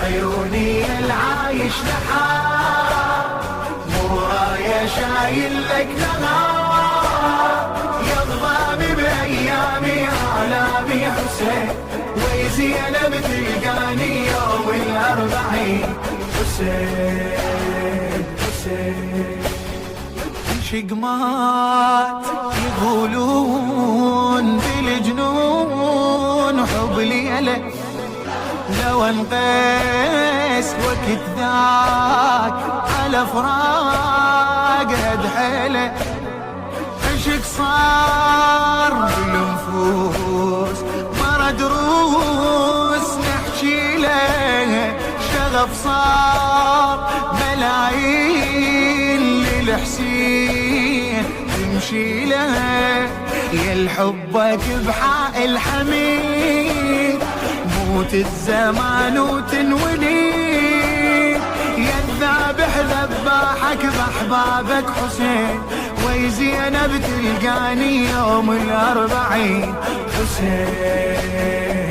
عيوني العايش لحال، مو راية شايل لك نهار، يضغاني بأيامي آلامي حسين، ويزينب تلقاني يوم الأربعين. حسين حسين شقمات يقولون بالجنون حب ليلة، لو انقيس وقت ذاك على فراق حيله، عشق صار بالنفوس مرة دروس نحكي له، شغف صار ملايين للحسين تمشي له، يا الحبك بحق الحميد موت الزمان وتنولي، يا الذابح ذباحك بأحبابك حسين، ويزينب تلقاني يوم الأربعين. حسين